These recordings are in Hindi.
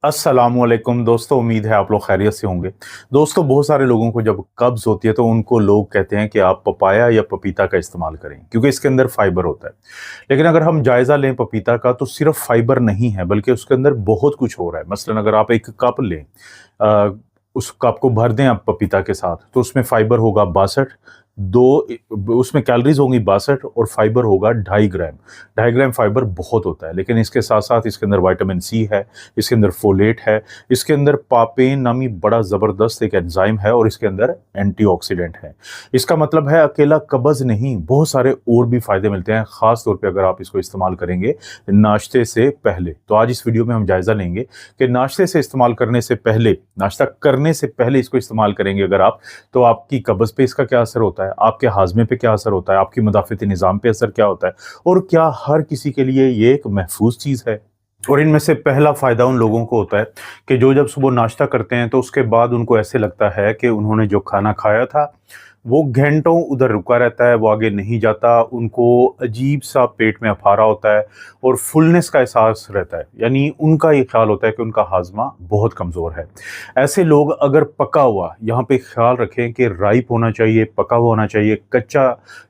अस्सलामुअलैकुम दोस्तों, उम्मीद है आप लोग खैरियत से होंगे। दोस्तों, बहुत सारे लोगों को जब कब्ज़ होती है तो उनको लोग कहते हैं कि आप पपाया या पपीता का इस्तेमाल करें क्योंकि इसके अंदर फाइबर होता है। लेकिन अगर हम जायज़ा लें पपीता का तो सिर्फ़ फाइबर नहीं है बल्कि उसके अंदर बहुत कुछ हो रहा है। मसलन अगर आप एक कप लें, अ, उस कप को भर दें आप पपीता के साथ तो उसमें फाइबर होगा 62, दो उसमें कैलोरीज होंगी 62 और फाइबर होगा 2.5 ग्राम। 2.5 ग्राम फाइबर बहुत होता है, लेकिन इसके साथ साथ इसके अंदर विटामिन सी है, इसके अंदर फोलेट है, इसके अंदर पापेन नामी बड़ा ज़बरदस्त एक एंजाइम है और इसके अंदर एंटीऑक्सीडेंट है। इसका मतलब है अकेला कब्ज़ नहीं, बहुत सारे और भी फ़ायदे मिलते हैं, ख़ास तौर पे अगर आप इसको इस्तेमाल करेंगे नाश्ते से पहले। तो आज इस वीडियो में हम जायज़ा लेंगे कि नाश्ते से इस्तेमाल करने से पहले, नाश्ता करने से पहले इसको इस्तेमाल करेंगे अगर आप, तो आपकी कब्ज़ पे इसका क्या असर होता है, आपके हाज़मे पे क्या असर होता है, आपकी मदाफ़िती निज़ाम पे असर क्या होता है और क्या हर किसी के लिए ये एक महफूज़ चीज़ है। और इनमें से पहला फ़ायदा उन लोगों को होता है कि जो जब सुबह नाश्ता करते हैं तो उसके बाद उनको ऐसे लगता है कि उन्होंने जो खाना खाया था वो घंटों उधर रुका रहता है, वो आगे नहीं जाता, उनको अजीब-सा पेट में अफारा होता है और फुलनेस का एहसास रहता है। यानी उनका ये ख़्याल होता है कि उनका हाज़मा बहुत कमज़ोर है। ऐसे लोग अगर पका हुआ, यहाँ पे ख़्याल रखें कि राइप होना चाहिए, पका हुआ होना चाहिए, कच्चा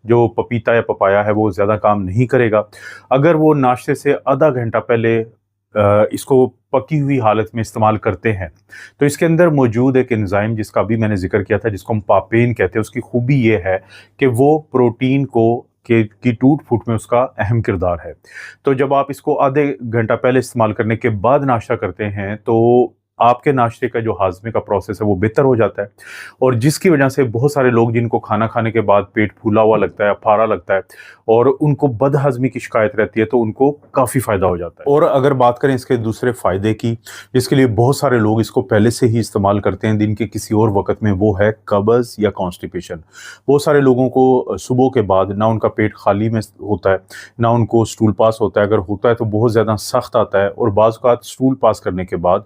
जो पपीता या पपाया है वो ज़्यादा काम नहीं करेगा। अगर वो नाश्ते से आधा घंटा पहले इसको पकी हुई हालत में इस्तेमाल करते हैं, तो इसके अंदर मौजूद एक एंजाइम जिसका अभी मैंने ज़िक्र किया था, जिसको हम पापेन कहते हैं, उसकी खूबी ये है कि वो प्रोटीन को के की टूट-फूट में उसका अहम किरदार है। तो जब आप इसको आधे घंटा पहले इस्तेमाल करने के बाद नाश्ता करते हैं, तो आपके नाश्ते का जो हाज़मे का प्रोसेस है वो बेहतर हो जाता है और जिसकी वजह से बहुत सारे लोग जिनको खाना खाने के बाद पेट फूला हुआ लगता है, अफारा लगता है और उनको बदहज़मी की शिकायत रहती है, तो उनको काफ़ी फ़ायदा हो जाता है। और अगर बात करें इसके दूसरे फ़ायदे की, जिसके लिए बहुत सारे लोग इसको पहले से ही इस्तेमाल करते हैं दिन के किसी और वक़्त में, वो है कब्ज़ या कॉन्स्टिपेशन। बहुत सारे लोगों को सुबह के बाद ना उनका पेट खाली में होता है, ना उनको स्टूल पास होता है, अगर होता है तो बहुत ज़्यादा सख्त आता है और बाज़ औक़ात स्टूल पास करने के बाद,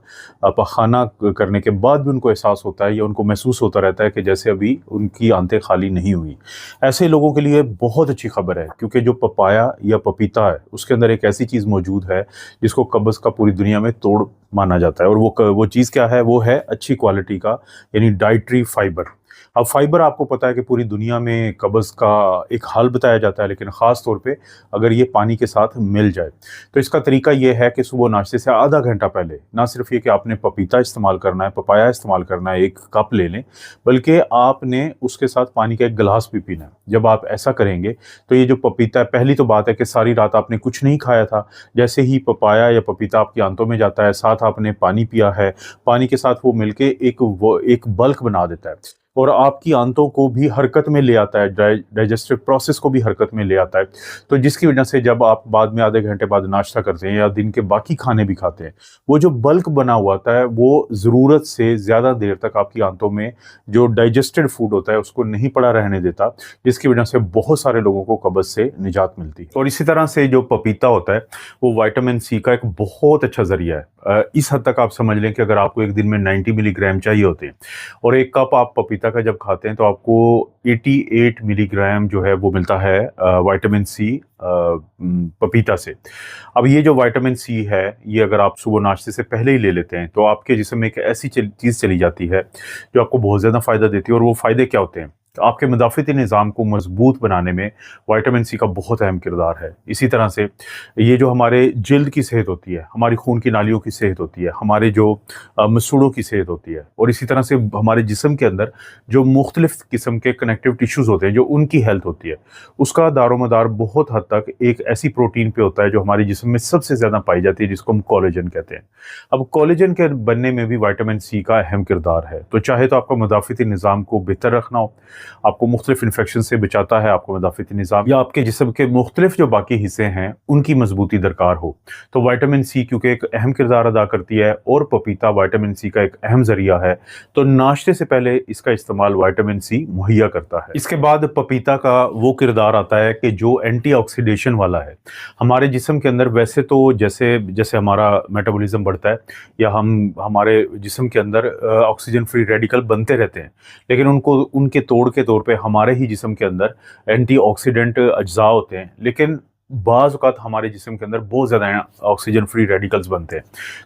पखाना करने के बाद भी उनको एहसास होता है या उनको महसूस होता रहता है कि जैसे अभी उनकी आंतें खाली नहीं हुई। ऐसे लोगों के लिए बहुत अच्छी खबर है क्योंकि जो पपाया या पपीता है उसके अंदर एक ऐसी चीज़ मौजूद है जिसको कब्ज़ का पूरी दुनिया में तोड़ माना जाता है और वो चीज़ क्या है, वो है अच्छी क्वालिटी का यानी डाइटरी फाइबर। अब फाइबर आपको पता है कि पूरी दुनिया में कब्ज़ का एक हल बताया जाता है, लेकिन ख़ास तौर पे अगर ये पानी के साथ मिल जाए। तो इसका तरीका ये है कि सुबह नाश्ते से आधा घंटा पहले ना सिर्फ़ ये कि आपने पपीता इस्तेमाल करना है, पपाया इस्तेमाल करना है, 1 कप ले लें, बल्कि आपने उसके साथ पानी का 1 गिलास भी पीना है। जब आप ऐसा करेंगे तो ये जो पपीता है, पहली तो बात है कि सारी रात आपने कुछ नहीं खाया था, जैसे ही पपाया या पपीता आपकी आंतों में जाता है, साथ आपने पानी पिया है, पानी के साथ वो मिलके एक बल्क बना देता है और आपकी आंतों को भी हरकत में ले आता है, डाइजेस्टिव प्रोसेस को भी हरकत में ले आता है। तो जिसकी वजह से जब आप बाद में आधे घंटे बाद नाश्ता करते हैं या दिन के बाकी खाने भी खाते हैं, वो जो बल्क बना हुआ होता है वो ज़रूरत से ज़्यादा देर तक आपकी आंतों में जो डाइजेस्टेड फूड होता है उसको नहीं पड़ा रहने देता, जिसकी वजह से बहुत सारे लोगों को कब्ज़ से निजात मिलती है। और इसी तरह से जो पपीता होता है वो विटामिन सी का एक बहुत अच्छा ज़रिया है। इस हद तक आप समझ लें कि अगर आपको एक दिन में 90 मिलीग्राम चाहिए होते हैं और 1 कप आप पपीता का जब खाते हैं तो आपको 88 मिलीग्राम जो है वो मिलता है विटामिन सी पपीता से। अब ये जो विटामिन सी है, ये अगर आप सुबह नाश्ते से पहले ही ले लेते हैं तो आपके जिस्म में एक ऐसी चीज़ चली जाती है जो आपको बहुत ज़्यादा फ़ायदा देती है। और वो फ़ायदे क्या होते हैं? तो आपके मदाफ़िती निज़ाम को मज़बूत बनाने में विटामिन सी का बहुत अहम किरदार है। इसी तरह से ये जो हमारे जिल्द की सेहत होती है, हमारी खून की नालियों की सेहत होती है, हमारे जो मसूड़ों की सेहत होती है और इसी तरह से हमारे जिस्म के अंदर जो मुख्तलिफ़ किस्म के कनेक्टिव टिश्यूज़ होते हैं, जो उनकी हेल्थ होती है, उसका दारोमदार बहुत हद तक एक ऐसी प्रोटीन पे होता है जो हमारे जिस्म में सबसे ज़्यादा पाई जाती है, जिसको हम कोलेजन कहते हैं। अब कोलेजन के बनने में भी विटामिन सी का अहम किरदार है। तो चाहे तो आपका मदाफ़िती निज़ाम को बेहतर रखना हो, आपको मुख्तलिफ इन्फेक्शन से बचाता है आपको मदाफ़िती निज़ाम, या आपके जिस्म के मुख्तलिफ जो बाकी हिस्से हैं उनकी मजबूती दरकार हो, तो विटामिन सी क्योंकि एक अहम किरदार अदा करती है और पपीता विटामिन सी का एक अहम ज़रिया है, तो नाश्ते से पहले इसका इस्तेमाल विटामिन सी मुहैया करता है। इसके बाद पपीता का वो किरदार आता है कि जो एंटीऑक्सीडेशन वाला है। हमारे जिस्म के अंदर वैसे तो जैसे जैसे हमारा मेटाबॉलिज्म बढ़ता है या हमारे जिस्म के अंदर ऑक्सीजन फ्री रेडिकल बनते रहते हैं, लेकिन उनको उनके तोड़ के तौर पे हमारे ही जिस्म के अंदर एंटीऑक्सीडेंट अज्जा होते हैं। लेकिन बाज़ औक़ात हमारे जिस्म के अंदर बहुत ज़्यादा ऑक्सीजन फ्री रेडिकल्स बनते हैं।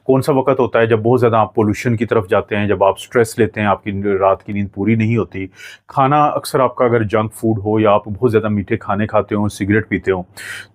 कौन-सा वक़्त होता है जब बहुत ज़्यादा आप पॉल्यूशन की तरफ जाते हैं, जब आप स्ट्रेस लेते हैं, आपकी रात की नींद पूरी नहीं होती। खाना अक्सर आपका अगर जंक फूड हो या आप बहुत ज़्यादा मीठे खाने खाते हो, सिगरेट पीते हो,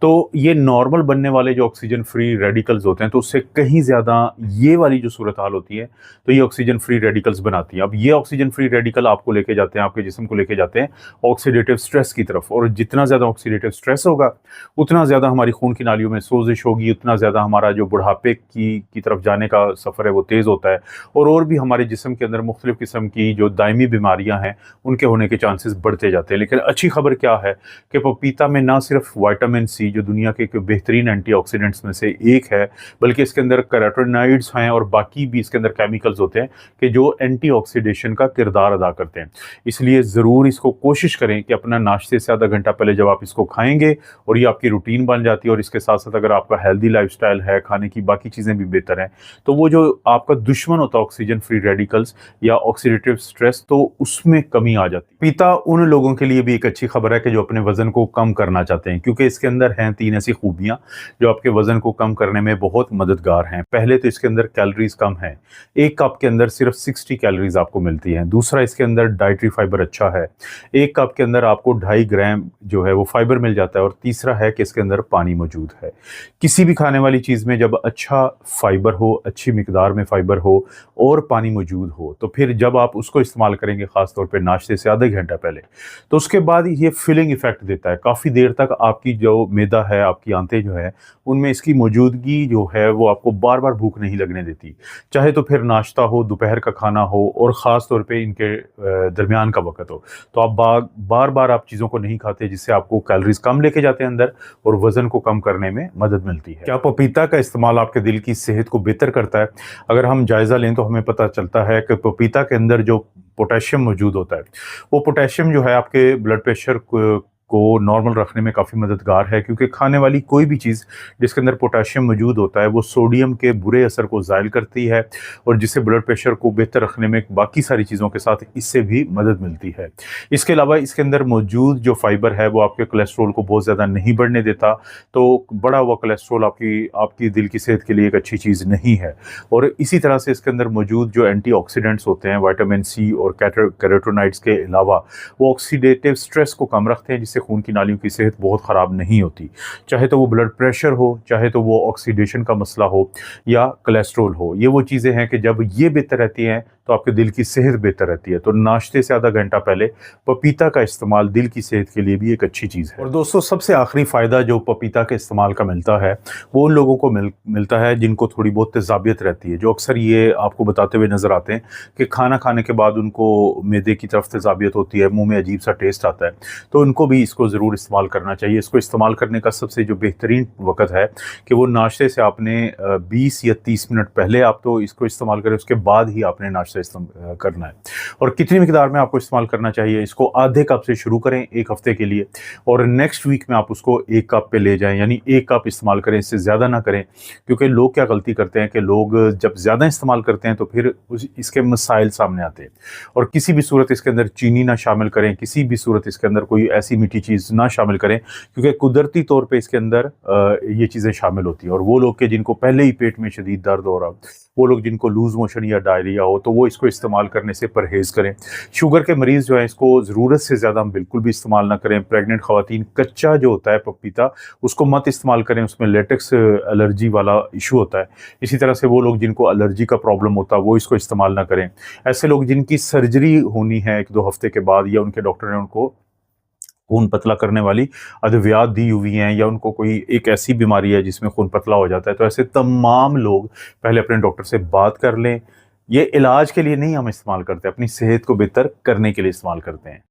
तो ये नॉर्मल बनने वाले जो ऑक्सीजन फ्री रेडिकल्स होते हैं, तो उससे कहीं ज़्यादा ये वाली जो सूरत हाल होती है, तो ये ऑक्सीजन फ्री रेडिकल्स बनाती है। अब ये ऑक्सीजन फ्री रेडिकल आपको लेके जाते हैं, आपके जिस्म को लेके जाते हैं ऑक्सीडेटिव स्ट्रेस की तरफ, और जितना ज़्यादा ऑक्सीडेटिव स्ट्रेस होगा, उतना ज़्यादा हमारी खून की नालियों में सोजिश होगी, उतना ज़्यादा हमारा जो बुढ़ापे की तरफ जाने का सफ़र है वो तेज़ होता है, और भी हमारे जिस्म के अंदर मुख्तलिफ़ किस्म की जो दायमी बीमारियाँ हैं, उनके होने के चांसेस बढ़ते जाते हैं। लेकिन अच्छी खबर क्या है कि पपीता में ना सिर्फ विटामिन सी, जो दुनिया के एक बेहतरीन एंटीऑक्सीडेंट्स में से एक है, बल्कि इसके अंदर कैरोटीनॉइड्स हैं और बाकी भी इसके अंदर केमिकल्स होते हैं कि जो एंटीऑक्सीडेशन का किरदार अदा करते हैं। इसलिए ज़रूर इसको कोशिश करें कि अपना नाश्ते से आधा घंटा पहले जब आप इसको खाएँगे, और ये आपकी रूटीन बन जाती है, और इसके साथ-साथ अगर आपका हेल्दी लाइफ़स्टाइल है, खाने की बाकी चीज़ें भी बेहतर हैं, तो वो जो आपका दुश्मन होता है ऑक्सीजन फ्री रेडिकल्स या ऑक्सीडेटिव स्ट्रेस, तो उसमें कमी आ जाती है। पपीता उन लोगों के लिए भी एक अच्छी खबर है कि जो अपने वज़न को कम करना चाहते हैं, क्योंकि इसके अंदर हैं 3 ऐसी खूबियाँ जो आपके वज़न को कम करने में बहुत मददगार हैं। पहले तो इसके अंदर कैलोरीज़ कम हैं। 1 कप के अंदर सिर्फ 60 कैलोरीज़ आपको मिलती हैं। दूसरा, इसके अंदर डाइटरी फाइबर अच्छा है। 1 कप के अंदर आपको 2.5 ग्राम जो है वो फाइबर मिल जाता है, और तीसरा है कि इसके अंदर पानी मौजूद है। किसी भी खाने वाली चीज़ में जब अच्छा फाइबर हो, अच्छी मिकदार में फाइबर हो और पानी मौजूद हो, तो फिर जब आप उसको इस्तेमाल करेंगे ख़ास तौर पे नाश्ते से आधा घंटा पहले, तो उसके बाद ये फिलिंग इफ़ेक्ट देता है। काफ़ी देर तक आपकी जो मैदा है, आपकी आंतें जो है, उनमें इसकी मौजूदगी जो है वो आपको बार-बार भूख नहीं लगने देती। चाहे तो फिर नाश्ता हो, दोपहर का खाना हो, और ख़ास तौर पे इनके दरमियान का वक़्त हो, तो आप बार-बार आप चीज़ों को नहीं खाते, जिससे आपको कैलोरीज़ कम लेके जाते हैं अंदर, और वज़न को कम करने में मदद मिलती है। क्या पपीता का इस्तेमाल आपके दिल की सेहत को बेहतर करता है? अगर हम जायज़ा लें तो हमें पता चलता है कि पपीता के अंदर जो पोटेशियम मौजूद होता है, वो पोटेशियम जो है आपके ब्लड प्रेशर को नॉर्मल रखने में काफ़ी मददगार है, क्योंकि खाने वाली कोई भी चीज़ जिसके अंदर पोटेशियम मौजूद होता है, वो सोडियम के बुरे असर को ज़ायल करती है, और जिससे ब्लड प्रेशर को बेहतर रखने में बाकी सारी चीज़ों के साथ इससे भी मदद मिलती है। इसके अलावा इसके अंदर मौजूद जो फाइबर है वो आपके कोलेस्ट्रॉल को बहुत ज़्यादा नहीं बढ़ने देता, तो बढ़ा हुआ कोलेस्ट्रॉल आपकी दिल की सेहत के लिए एक अच्छी चीज़ नहीं है। और इसी तरह से इसके अंदर मौजूद जो एंटीऑक्सीडेंट्स होते हैं, विटामिन सी और कैरोटीनॉइड्स के अलावा, वो ऑक्सीडेटिव स्ट्रेस को कम रखते हैं, जिससे खून की नालियों की सेहत बहुत ख़राब नहीं होती। चाहे तो वो ब्लड प्रेशर हो, चाहे तो वो ऑक्सीडेशन का मसला हो, या कोलेस्ट्रॉल हो, ये वो चीज़ें हैं कि जब ये बेहतर रहती हैं, तो आपके दिल की सेहत बेहतर रहती है। तो नाश्ते से आधा घंटा पहले पपीता का इस्तेमाल दिल की सेहत के लिए भी एक अच्छी चीज़ है। और दोस्तों, सबसे आखिरी फ़ायदा जो पपीता के इस्तेमाल का मिलता है, वो उन लोगों को मिलता है जिनको थोड़ी बहुत तेज़ाबियत रहती है, जो अक्सर ये आपको बताते हुए नज़र आते हैं कि खाना खाने के बाद उनको मैदे की तरफ तेज़ाबियत होती है, मुँह में अजीब सा टेस्ट आता है, तो उनको भी इसको ज़रूर इस्तेमाल करना चाहिए। इसको इस्तेमाल करने का सबसे जो बेहतरीन वक़्त है कि वो नाश्ते से आपने 20 या 30 मिनट पहले आप तो इसको इस्तेमाल करें, उसके बाद ही आपने नाश्ता करना है। और कितनी मिकदार में आपको इस्तेमाल करना चाहिए, इसको आधे कप से शुरू करें 1 हफ्ते के लिए, और नेक्स्ट वीक में आप उसको 1 कप पे ले जाएं, यानी 1 कप इस्तेमाल करें, इससे ज़्यादा ना करें। क्योंकि लोग क्या गलती करते हैं कि लोग जब ज़्यादा इस्तेमाल करते हैं तो फिर इसके मसाइल सामने आते हैं। और किसी भी सूरत इसके अंदर चीनी ना शामिल करें, किसी भी सूरत इसके अंदर कोई ऐसी मीठी चीज़ ना शामिल करें, क्योंकि कुदरती तौर पे इसके अंदर ये चीज़ें शामिल होती हैं। और वो लोग के जिनको पहले ही पेट में शदीद दर्द हो रहा, वो लोग जिनको लूज़ मोशन या डायरिया हो, तो वो इसको इस्तेमाल करने से परहेज़ करें। शुगर के मरीज़ जो हैं, इसको ज़रूरत से ज़्यादा हम बिल्कुल भी इस्तेमाल ना करें। प्रेग्नेंट ख़वातीन कच्चा जो होता है पपीता, उसको मत इस्तेमाल करें, उसमें लेटेक्स एलर्जी वाला इशू होता है। इसी तरह से वो लोग जिनको एलर्जी का प्रॉब्लम होता है, वो इसको इस्तेमाल ना करें। ऐसे लोग जिनकी सर्जरी होनी है 1-2 हफ्ते के बाद, या उनके डॉक्टर ने उनको खून पतला करने वाली अद्वियात दी हुई हैं, या उनको कोई एक ऐसी बीमारी है जिसमें खून पतला हो जाता है, तो ऐसे तमाम लोग पहले अपने डॉक्टर से बात कर लें। ये इलाज के लिए नहीं हम इस्तेमाल करते, अपनी सेहत को बेहतर करने के लिए इस्तेमाल करते हैं।